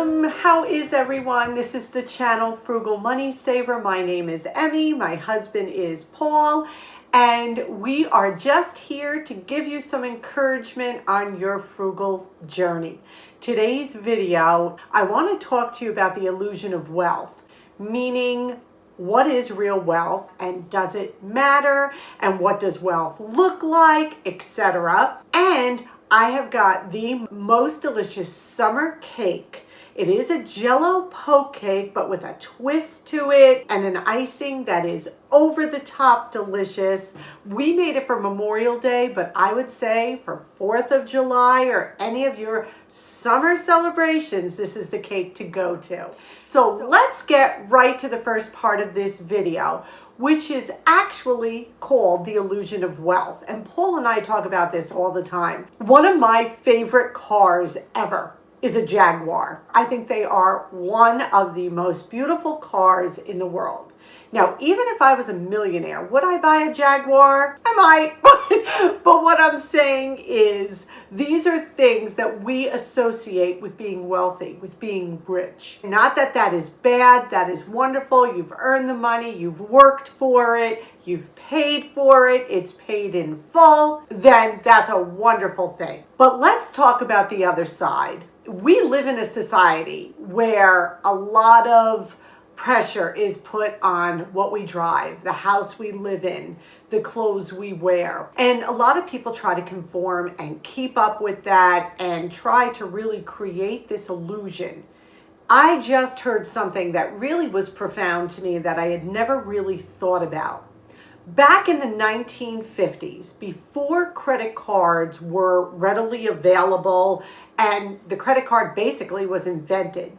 How is everyone? This is the channel Frugal Money Saver. My name is Emmy. My husband is Paul. And we are just here to give you some encouragement on your frugal journey. Today's video, I want to talk to you about the illusion of wealth, meaning what is real wealth and does it matter and what does wealth look like, etc. And I have got the most delicious summer cake. It is a Jello poke cake, but with a twist to it and an icing that is over the top delicious. We made it for Memorial Day, but I would say for 4th of July or any of your summer celebrations, this is the cake to go to. So let's get right to the first part of this video, which is actually called The Illusion of Wealth. And Paul and I talk about this all the time. One of my favorite cars ever is a Jaguar. I think they are one of the most beautiful cars in the world. Now, even if I was a millionaire, would I buy a Jaguar? I might. But what I'm saying is these are things that we associate with being wealthy, with being rich. Not that that is bad, that is wonderful. You've earned the money, you've worked for it, you've paid for it, it's paid in full, then that's a wonderful thing. But let's talk about the other side. We live in a society where a lot of pressure is put on what we drive, the house we live in, the clothes we wear. And a lot of people try to conform and keep up with that and try to really create this illusion. I just heard something that really was profound to me that I had never really thought about. Back in the 1950s, before credit cards were readily available and the credit card basically was invented,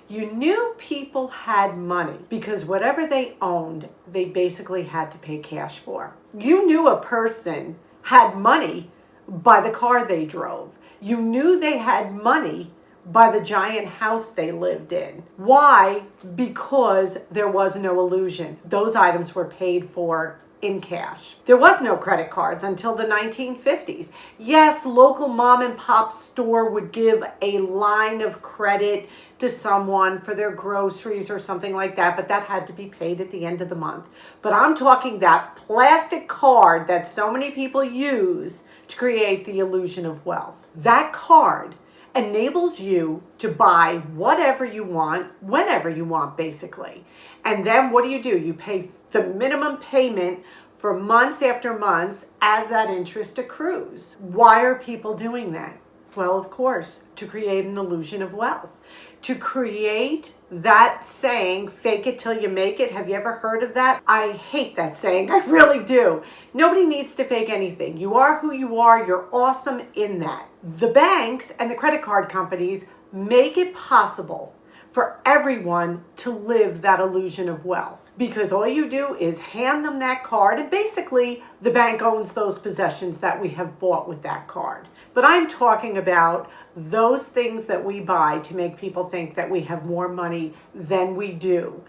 you knew people had money because whatever they owned, they basically had to pay cash for. You knew a person had money by the car they drove. You knew they had money by the giant house they lived in. Why? Because there was no illusion. Those items were paid for in cash. There was no credit cards until the 1950s. Yes, local mom and pop store would give a line of credit to someone for their groceries or something like that, but that had to be paid at the end of the month. But I'm talking that plastic card that so many people use to create the illusion of wealth. That card enables you to buy whatever you want, whenever you want, basically. And then what do? You pay the minimum payment for months after months as that interest accrues. Why are people doing that? Well, of course, to create an illusion of wealth. To create that saying, fake it till you make it. Have you ever heard of that? I hate that saying. I really do. Nobody needs to fake anything. You are who you are. You're awesome in that. The banks and the credit card companies make it possible for everyone to live that illusion of wealth, because all you do is hand them that card and basically the bank owns those possessions that we have bought with that card. But I'm talking about those things that we buy to make people think that we have more money than we do,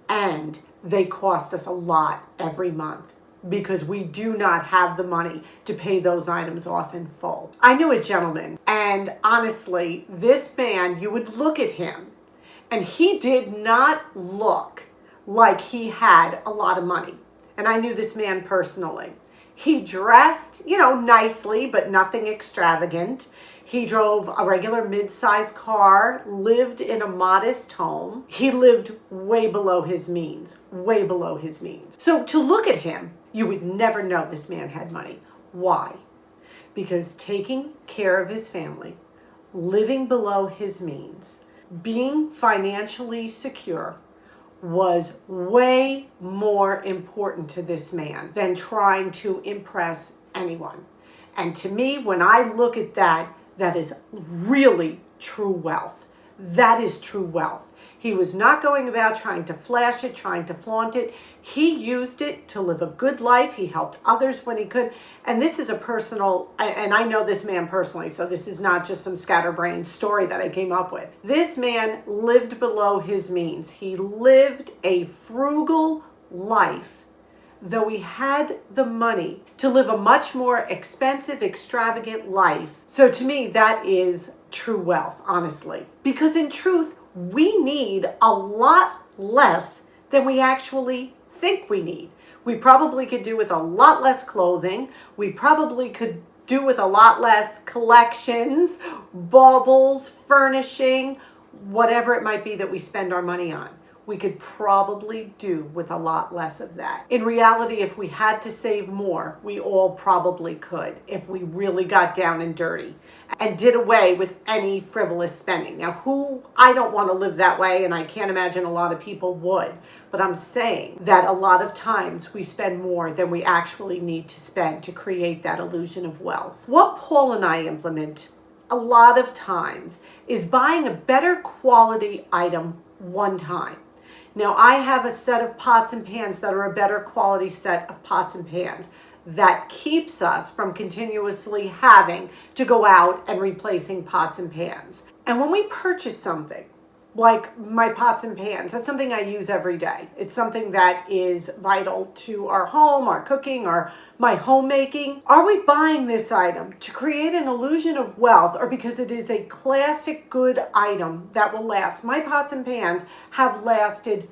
and they cost us a lot every month because we do not have the money to pay those items off in full. I knew a gentleman, and honestly, this man, you would look at him and he did not look like he had a lot of money. And I knew this man personally. He dressed, nicely, but nothing extravagant. He drove a regular mid-sized car, lived in a modest home. He lived way below his means, way below his means. So to look at him, you would never know this man had money. Why? Because taking care of his family, living below his means, being financially secure was way more important to this man than trying to impress anyone. And to me, when I look at that, that is really true wealth. That is true wealth. He was not going about trying to flash it, trying to flaunt it. He used it to live a good life. He helped others when he could. And this is a personal, and I know this man personally, so this is not just some scatterbrained story that I came up with. This man lived below his means. He lived a frugal life, though he had the money to live a much more expensive, extravagant life. So to me, that is true wealth, honestly. Because in truth, we need a lot less than we actually think we need. We probably could do with a lot less clothing. We probably could do with a lot less collections, baubles, furnishing, whatever it might be that we spend our money on. We could probably do with a lot less of that. In reality, if we had to save more, we all probably could if we really got down and dirty and did away with any frivolous spending. Now, I don't want to live that way, and I can't imagine a lot of people would, but I'm saying that a lot of times we spend more than we actually need to spend to create that illusion of wealth. What Paul and I implement a lot of times is buying a better quality item one time. Now, I have a set of pots and pans that are a better quality set of pots and pans that keeps us from continuously having to go out and replacing pots and pans. And when we purchase something, like my pots and pans, that's something I use every day. It's something that is vital to our home, our cooking, my homemaking. Are we buying this item to create an illusion of wealth or because it is a classic good item that will last? My pots and pans have lasted,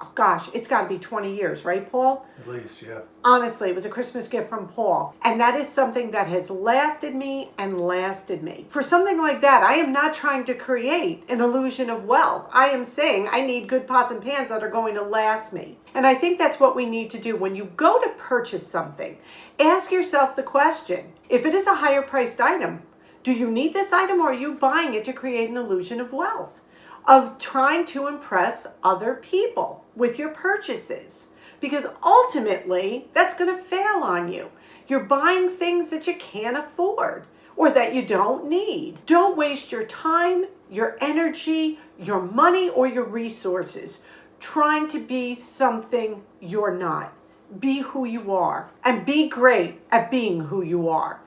oh gosh, it's got to be 20 years, right, Paul? At least, yeah. Honestly, it was a Christmas gift from Paul. And that is something that has lasted me and lasted me. For something like that, I am not trying to create an illusion of wealth. I am saying I need good pots and pans that are going to last me. And I think that's what we need to do. When you go to purchase something, ask yourself the question, if it is a higher priced item, do you need this item or are you buying it to create an illusion of wealth? Of trying to impress other people with your purchases? Because ultimately, that's going to fail on you. You're buying things that you can't afford or that you don't need. Don't waste your time, your energy, your money, or your resources trying to be something you're not. Be who you are and be great at being who you are.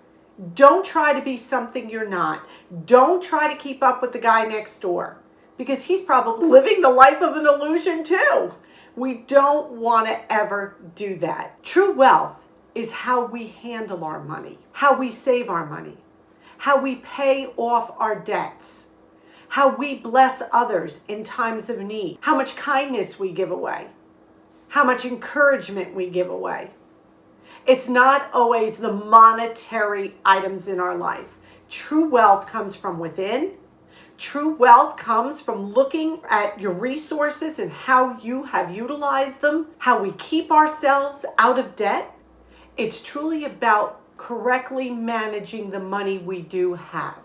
Don't try to be something you're not. Don't try to keep up with the guy next door because he's probably living the life of an illusion too. We don't want to ever do that. True wealth is how we handle our money, how we save our money, how we pay off our debts, how we bless others in times of need, how much kindness we give away, how much encouragement we give away. It's not always the monetary items in our life. True wealth comes from within. True wealth comes from looking at your resources and how you have utilized them, how we keep ourselves out of debt. It's truly about correctly managing the money we do have.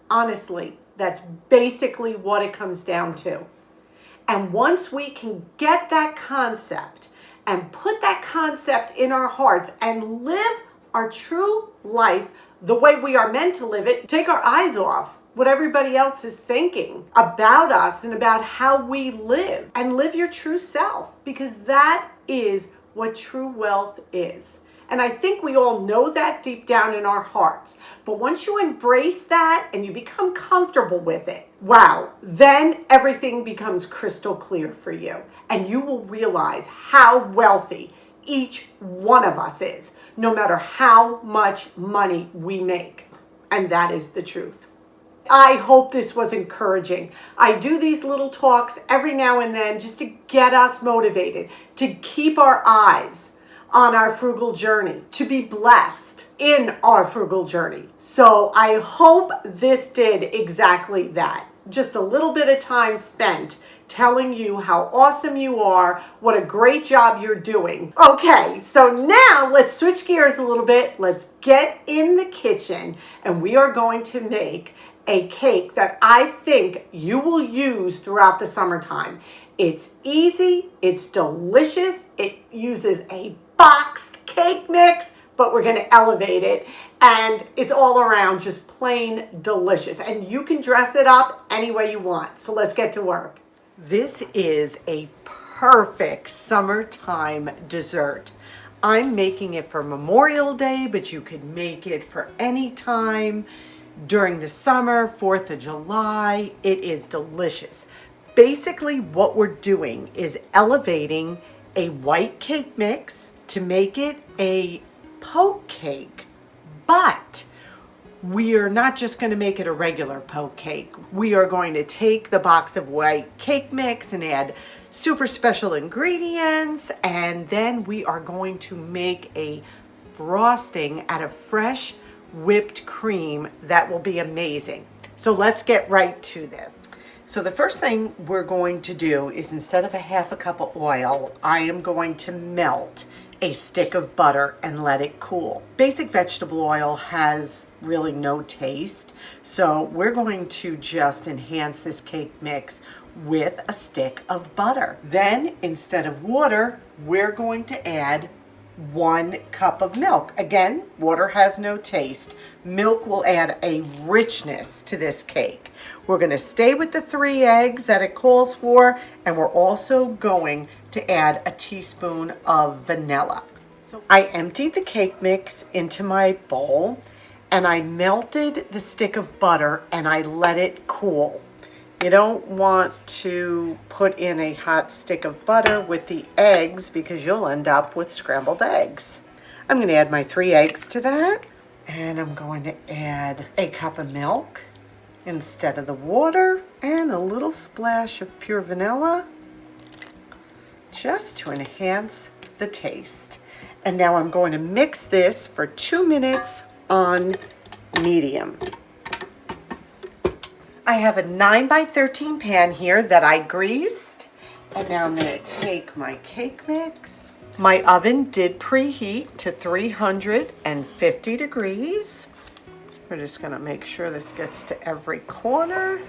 Honestly, that's basically what it comes down to. And once we can get that concept and put that concept in our hearts and live our true life the way we are meant to live it, take our eyes off what everybody else is thinking about us and about how we live, and live your true self, because that is what true wealth is. And I think we all know that deep down in our hearts. But once you embrace that and you become comfortable with it, wow, then everything becomes crystal clear for you. And you will realize how wealthy each one of us is, no matter how much money we make. And that is the truth. I hope this was encouraging. I do these little talks every now and then just to get us motivated, to keep our eyes on our frugal journey, to be blessed in our frugal journey. So I hope this did exactly that. Just a little bit of time spent telling you how awesome you are, what a great job you're doing. Okay, so now let's switch gears a little bit. Let's get in the kitchen and we are going to make a cake that I think you will use throughout the summertime. It's easy, it's delicious, it uses a boxed cake mix, but we're gonna elevate it, and it's all around just plain delicious. And you can dress it up any way you want. So let's get to work. This is a perfect summertime dessert. I'm making it for Memorial Day, but you could make it for any time during the summer, 4th of July. It is delicious. Basically, what we're doing is elevating a white cake mix to make it a poke cake, but we are not just going to make it a regular poke cake. We are going to take the box of white cake mix and add super special ingredients, and then we are going to make a frosting out of fresh whipped cream that will be amazing. So let's get right to this. So the first thing we're going to do is, instead of a half a cup of oil, I am going to melt a stick of butter and let it cool. Basic vegetable oil has really no taste, so we're going to just enhance this cake mix with a stick of butter. Then, instead of water, we're going to add 1 cup of milk. Again, water has no taste. Milk will add a richness to this cake. We're going to stay with the 3 eggs that it calls for, and we're also going to add a teaspoon of vanilla. So I emptied the cake mix into my bowl, and I melted the stick of butter and I let it cool. You don't want to put in a hot stick of butter with the eggs because you'll end up with scrambled eggs. I'm going to add my 3 eggs to that, and I'm going to add a cup of milk instead of the water, and a little splash of pure vanilla just to enhance the taste. And now I'm going to mix this for 2 minutes on medium. I have a 9x13 pan here that I greased, and now I'm going to take my cake mix. My oven did preheat to 350 degrees. We're just going to make sure this gets to every corner.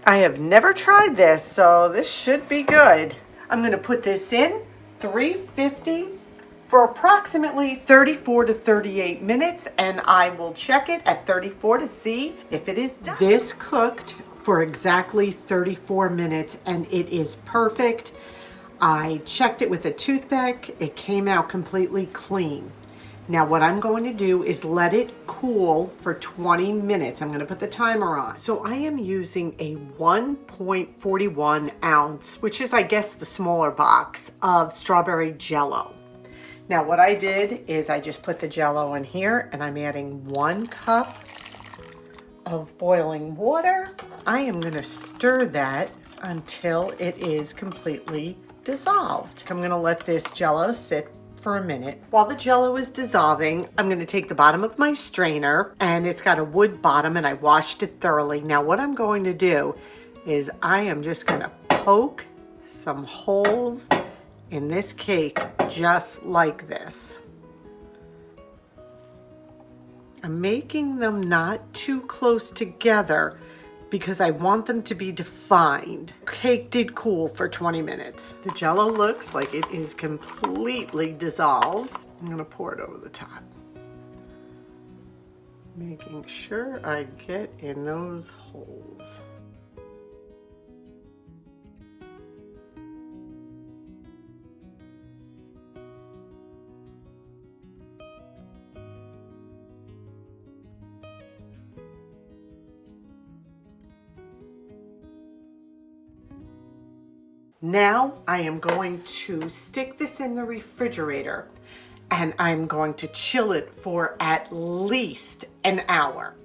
I have never tried this, so this should be good. I'm going to put this in 350 for approximately 34 to 38 minutes, and I will check it at 34 to see if it is done. This cooked for exactly 34 minutes, and it is perfect. I checked it with a toothpick. It came out completely clean. Now what I'm going to do is let it cool for 20 minutes. I'm going to put the timer on. So I am using a 1.41 ounce, which is, I guess, the smaller box of strawberry Jello. Now what I did is I just put the Jello in here, and I'm adding 1 cup of boiling water. I am going to stir that until it is completely dissolved. I'm going to let this Jello sit for a minute. While the Jello is dissolving, I'm going to take the bottom of my strainer, and it's got a wood bottom, and I washed it thoroughly. Now what I'm going to do is I am just going to poke some holes in this cake just like this. I'm making them not too close together because I want them to be defined. Cake did cool for 20 minutes. The Jello looks like it is completely dissolved. I'm gonna pour it over the top, making sure I get in those holes. Now I am going to stick this in the refrigerator, and I'm going to chill it for at least an hour.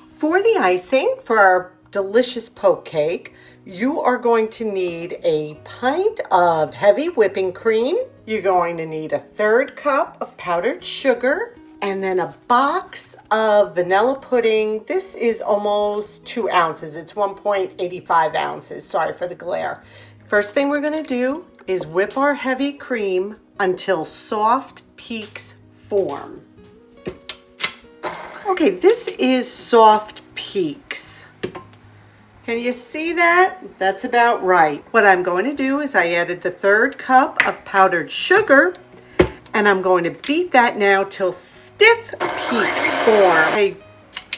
For the icing for our delicious poke cake, you are going to need a pint of heavy whipping cream. You're going to need a 1/3 cup of powdered sugar, and then a box of vanilla pudding. This is almost 2 ounces. It's 1.85 ounces. Sorry for the glare. First thing we're going to do is whip our heavy cream until soft peaks form. Okay, this is soft peaks. Can you see that? That's about right. What I'm going to do is I added the 1/3 cup of powdered sugar, and I'm going to beat that now till stiff peaks form. I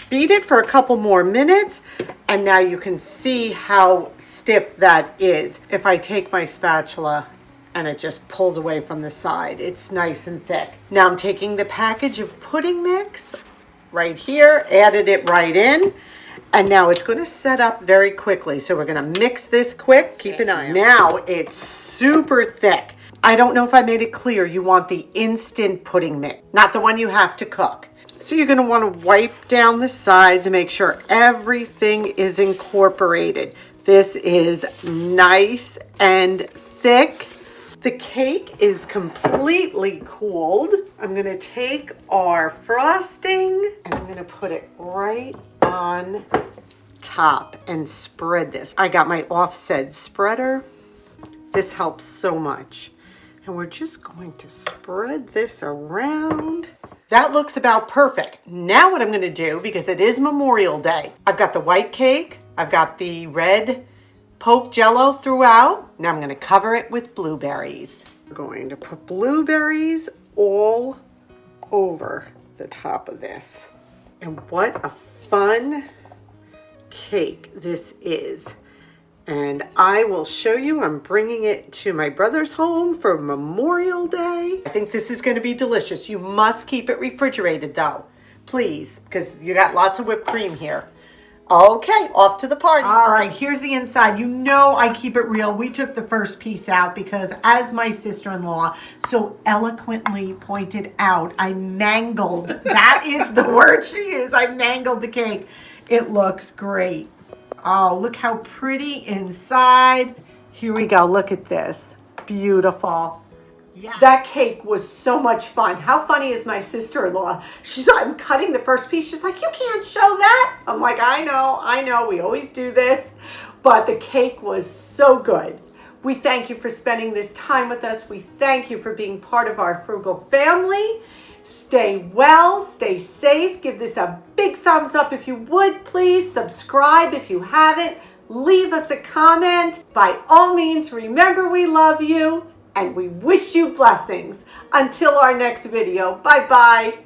beat it for a couple more minutes, and now you can see how stiff that is. If I take my spatula and it just pulls away from the side, it's nice and thick. Now I'm taking the package of pudding mix right here, added it right in, and now it's going to set up very quickly. So we're going to mix this quick. Keep an eye on it. Now it's super thick. I don't know if I made it clear. You want the instant pudding mix, not the one you have to cook. So you're going to want to wipe down the sides and make sure everything is incorporated. This is nice and thick. The cake is completely cooled. I'm going to take our frosting and I'm going to put it right on top and spread this. I got my offset spreader. This helps so much. And we're just going to spread this around. That looks about perfect. Now what I'm going to do, because it is Memorial Day, I've got the white cake, I've got the red poke Jello throughout. Now I'm going to cover it with blueberries. We're going to put blueberries all over the top of this. And what a fun cake this is. And I will show you, I'm bringing it to my brother's home for Memorial Day. I think this is going to be delicious. You must keep it refrigerated though, please, because you got lots of whipped cream here. Okay, off to the party. All right, here's the inside. You know I keep it real. We took the first piece out because, as my sister-in-law so eloquently pointed out, I mangled. That is the word she used. I mangled the cake. It looks great. Oh, look how pretty inside. Here we go. Look at this. Beautiful. Yeah. That cake was so much fun. How funny is my sister-in-law? She's like, I'm cutting the first piece. She's like, you can't show that. I'm like, I know. We always do this. But the cake was so good. We thank you for spending this time with us. We thank you for being part of our Frugal family. Stay well, stay safe. Give this a big thumbs up if you would, please. Subscribe if you haven't. Leave us a comment. By all means, remember we love you and we wish you blessings. Until our next video, bye-bye.